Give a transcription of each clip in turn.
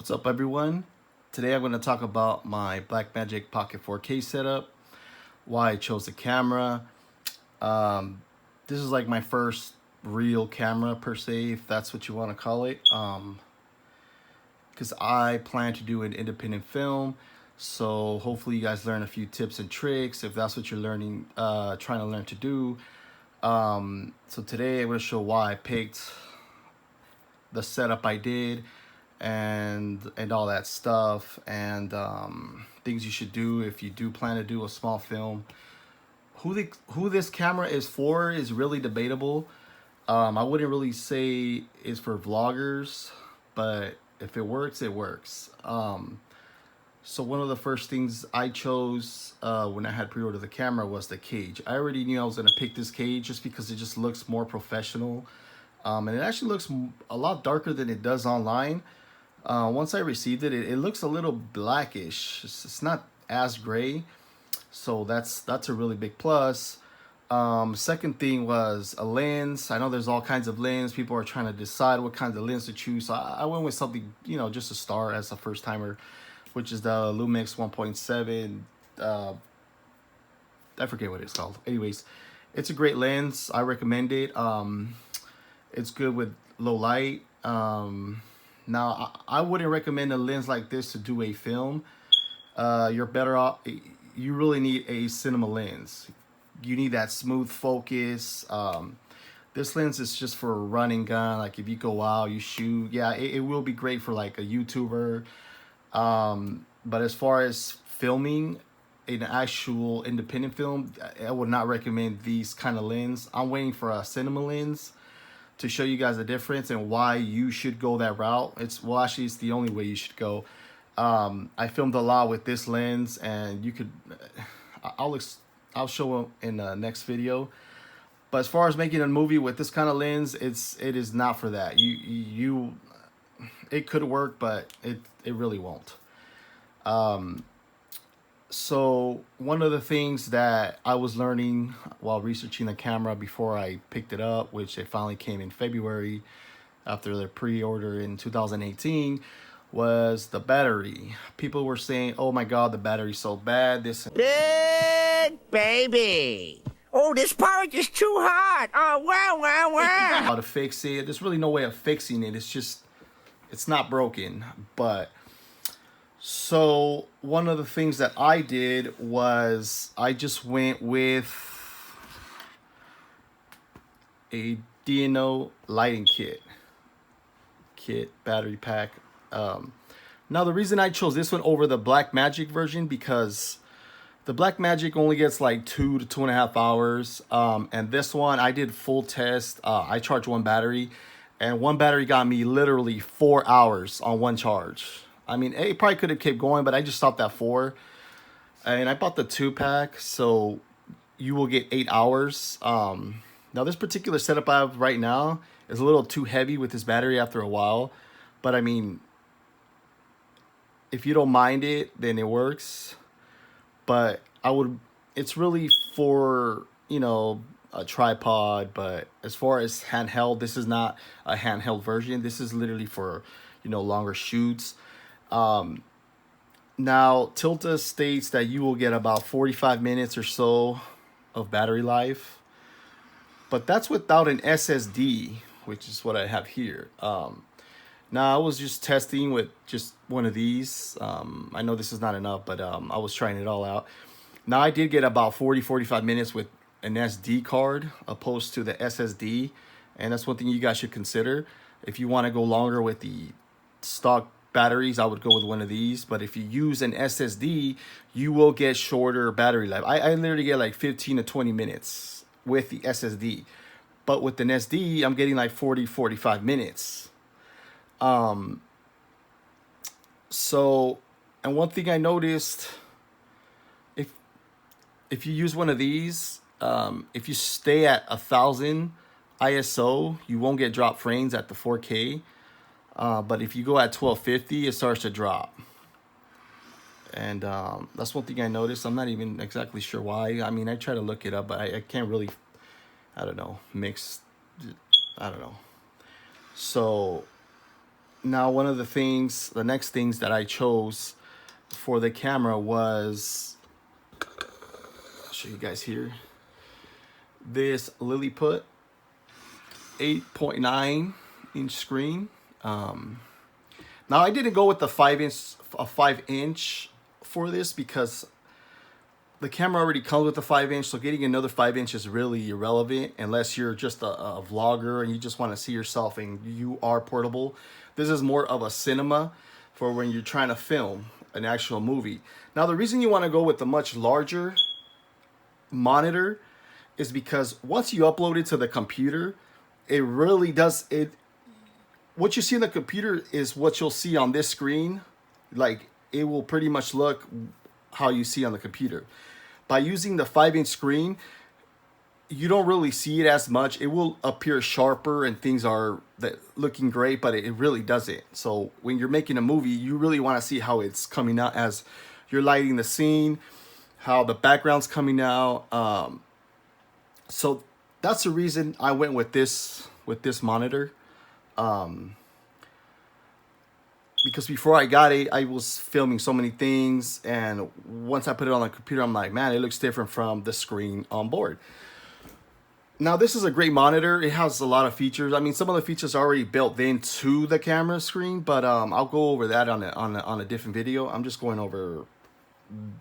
What's up, everyone? Today I'm going to talk about my Blackmagic Pocket 4K setup, why I chose the camera. This is like my first real camera per se, if that's what you want to call it, because I plan to do an independent film. So hopefully you guys learn a few tips and tricks if that's what you're learning, trying to learn to do. So today I'm going to show why I picked the setup I did and all that stuff, and things you should do if you do plan to do a small film. Who this camera is for is really debatable. I wouldn't really say it's for vloggers, but if it works, it works. So one of the first things I chose when I had pre-ordered the camera was the cage. I already knew I was going to pick this cage just because it just looks more professional. And it actually looks a lot darker than it does online. Once I received it, it looks a little blackish. It's not as gray. So that's a really big plus. Second thing was a lens. I know there's all kinds of lens. People are trying to decide what kinds of lens to choose. So I went with something, just to start as a first timer, which is the Lumix 1.7. I forget what it's called. Anyways, it's a great lens. I recommend it. It's good with low light. Now, I wouldn't recommend a lens like this to do a film. You're better off. You really need a cinema lens. You need that smooth focus. This lens is just for a running gun. Like if you go out, you shoot. Yeah, it will be great for like a YouTuber. But as far as filming an actual independent film, I would not recommend these kind of lens. I'm waiting for a cinema lens to show you guys the difference and why you should go that route. It's the only way you should go. I filmed a lot with this lens, and you could, I'll show in the next video. But as far as making a movie with this kind of lens, it is not for that. It could work, but it really won't. So one of the things that I was learning while researching the camera before I picked it up, which it finally came in February after the pre-order in 2018, was the battery. People were saying, oh my God, the battery's so bad. This big baby. Oh, this porridge is too hot. Oh, wow. How to fix it. There's really no way of fixing it. It's not broken. But so one of the things that I did was I just went with a DNO lighting kit battery pack. Now the reason I chose this one over the Blackmagic version, because the Blackmagic only gets like 2 to 2.5 hours, and this one I did full test. I charged one battery, and one battery got me literally 4 hours on one charge. I mean, it probably could have kept going, but I just stopped at 4. And I bought the 2-pack, so you will get 8 hours. Now, this particular setup I have right now is a little too heavy with this battery after a while. But, I mean, if you don't mind it, then it works. But it's really for, a tripod. But as far as handheld, this is not a handheld version. This is literally for, longer shoots. Now, Tilta states that you will get about 45 minutes or so of battery life, but that's without an SSD, which is what I have here. Now, I was just testing with just one of these. I know this is not enough, but I was trying it all out. Now, I did get about 45 minutes with an SD card opposed to the SSD, and that's one thing you guys should consider. If you want to go longer with the stock batteries, I would go with one of these. But if you use an SSD, you will get shorter battery life. I literally get like 15 to 20 minutes with the SSD. But with an SD, I'm getting like 45 minutes. So, and one thing I noticed, if you use one of these, if you stay at 1000 ISO, you won't get drop frames at the 4K. But if you go at 1250, it starts to drop. And that's one thing I noticed. I'm not even exactly sure why. I mean, I try to look it up, but I can't really, I don't know. So Now, one of the next things that I chose for the camera was, I'll show you guys here, this Lilliput 8.9-inch screen. Now I didn't go with the 5-inch for this because the camera already comes with a 5-inch, so getting another 5-inch is really irrelevant unless you're just a vlogger and you just want to see yourself and you are portable. This is more of a cinema for when you're trying to film an actual movie. Now, the reason you want to go with the much larger monitor is because once you upload it to the computer, it really does it. What you see in the computer is what you'll see on this screen. Like, it will pretty much look how you see on the computer. By using the 5-inch screen, you don't really see it as much. It will appear sharper and things are looking great, but it really doesn't. So when you're making a movie, you really want to see how it's coming out as you're lighting the scene, how the background's coming out. So that's the reason I went with this monitor. Because before I got it, I was filming so many things, and once I put it on the computer, I'm like, man, it looks different from the screen on board. Now, this is a great monitor. It has a lot of features. I mean, some of the features are already built into the camera screen, but I'll go over that on a different video. I'm just going over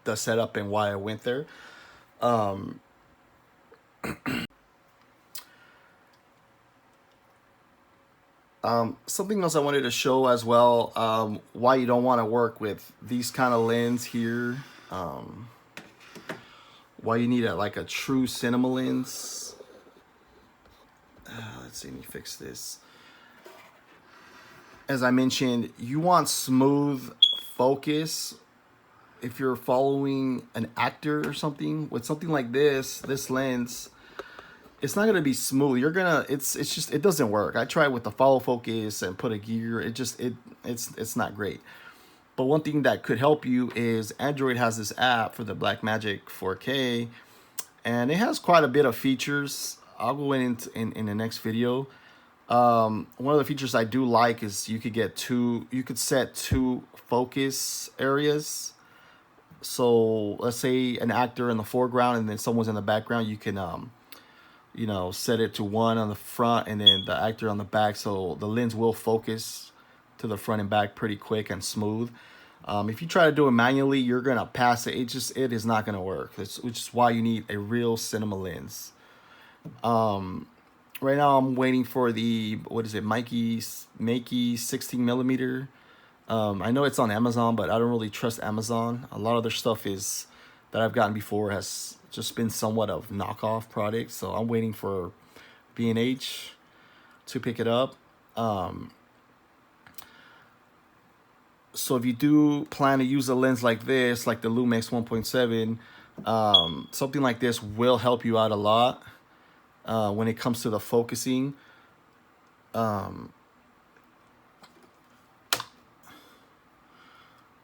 the setup and why I went there. Something else I wanted to show as well, why you don't want to work with these kind of lens here. Why you need like a true cinema lens. Let's see, let me fix this. As I mentioned, you want smooth focus. If you're following an actor or something, with something like this lens, it's not gonna be smooth. It doesn't work. I tried with the follow focus and put a gear. It's not great. But one thing that could help you is Android has this app for the Blackmagic 4K, and it has quite a bit of features. I'll go in the next video. One of the features I do like is you could set two focus areas. So let's say an actor in the foreground and then someone's in the background. You can set it to one on the front and then the actor on the back, so the lens will focus to the front and back pretty quick and smooth. If you try to do it manually, you're gonna pass it. It is not gonna work. Which is why you need a real cinema lens. Right now I'm waiting for the Makey 16 millimeter. I know it's on Amazon, but I don't really trust Amazon. A lot of their stuff that I've gotten before has just been somewhat of knockoff products. So I'm waiting for B&H to pick it up. So if you do plan to use a lens like this, like the Lumix 1.7, something like this will help you out a lot when it comes to the focusing.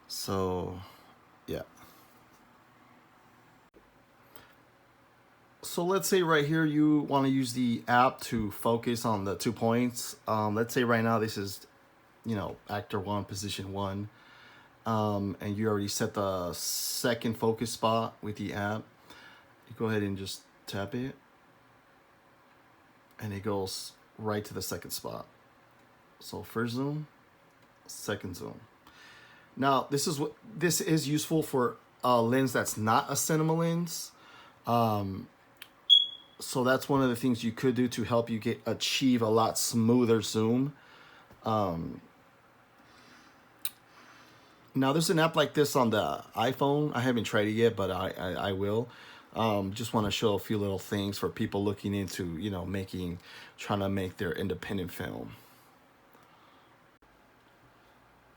So yeah. So let's say right here you want to use the app to focus on the 2 points. Let's say right now this is, actor 1, position 1. And you already set the second focus spot with the app. You go ahead and just tap it. And it goes right to the second spot. So first zoom, second zoom. Now this is useful for a lens that's not a cinema lens. So that's one of the things you could do to help you achieve a lot smoother zoom. Now there's an app like this on the iPhone. I haven't tried it yet, but I will. Just want to show a few little things for people looking into, trying to make their independent film.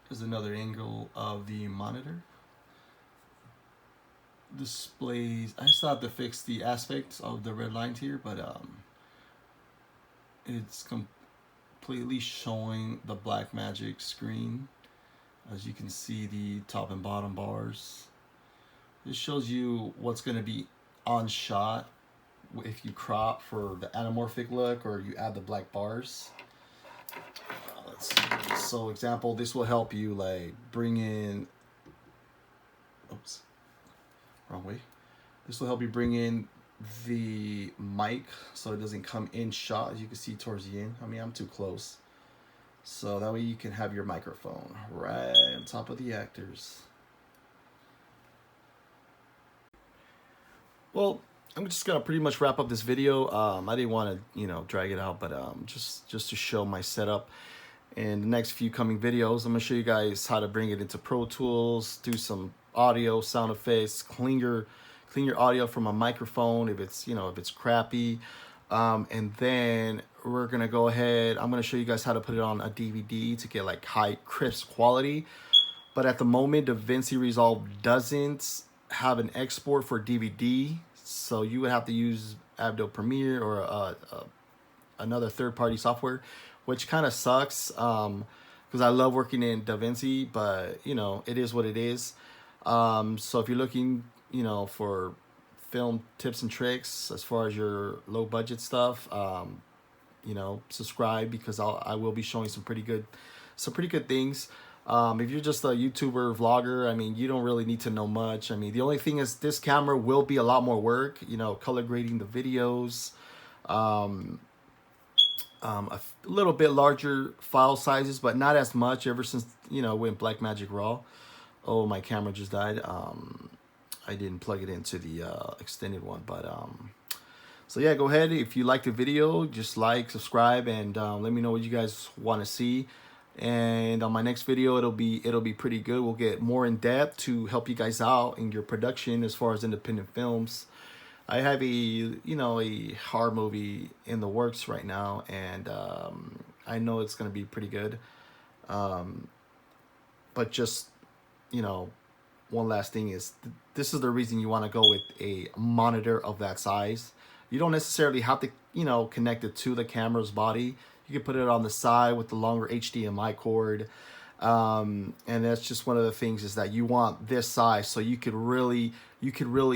Here's another angle of the monitor. Displays. I still have to fix the aspects of the red lines here, but it's completely showing the Blackmagic screen. As you can see, the top and bottom bars. This shows you what's going to be on shot if you crop for the anamorphic look or you add the black bars. let's see. So example, this will help you like bring in, oops, wrong way. This will help you bring in the mic so it doesn't come in shot, as you can see towards the end. I mean, I'm too close. So that way you can have your microphone right on top of the actors. Well, I'm just gonna pretty much wrap up this video. I didn't want to, drag it out, but just to show my setup. In the next few coming videos, I'm gonna show you guys how to bring it into Pro Tools, do some audio, sound effects, clean your audio from a microphone if it's crappy, and then we're gonna go ahead. I'm gonna show you guys how to put it on a DVD to get like high crisp quality. But at the moment, DaVinci Resolve doesn't have an export for DVD, so you would have to use Adobe Premiere or another third-party software, which kind of sucks because I love working in DaVinci, but it is what it is. So if you're looking, for film tips and tricks as far as your low budget stuff, subscribe because I will be showing some pretty good things. If you're just a YouTuber vlogger, I mean, you don't really need to know much. I mean, the only thing is this camera will be a lot more work, color grading the videos, a little bit larger file sizes, but not as much ever since, when Blackmagic Raw. Oh, my camera just died. I didn't plug it into the extended one, but so yeah, go ahead. If you like the video, just like, subscribe, and let me know what you guys want to see. And on my next video, it'll be pretty good. We'll get more in depth to help you guys out in your production as far as independent films. I have a horror movie in the works right now, and I know it's gonna be pretty good. But just one last thing is this is the reason you want to go with a monitor of that size. You don't necessarily have to connect it to the camera's body. You can put it on the side with the longer HDMI cord. And that's just one of the things is that you want this size so you could really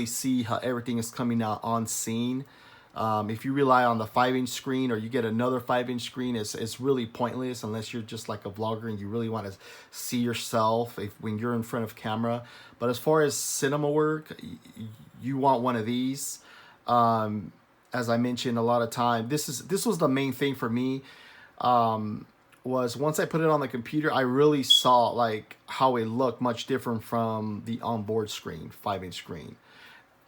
see how everything is coming out on scene. If you rely on the 5-inch screen or you get another 5-inch screen, it's really pointless unless you're just like a vlogger and you really want to see yourself when you're in front of camera. But as far as cinema work, you want one of these. As I mentioned a lot of time, this was the main thing for me. Was once I put it on the computer, I really saw like how it looked much different from the onboard screen, 5-inch screen.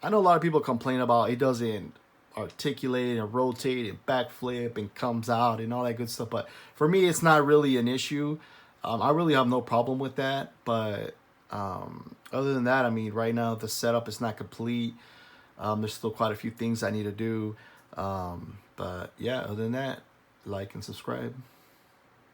I know a lot of people complain about it doesn't articulate and rotate and backflip and comes out and all that good stuff, but for me it's not really an issue. I really have no problem with that, but other than that, I mean, right now the setup is not complete. There's still quite a few things I need to do, but yeah, other than that, like and subscribe.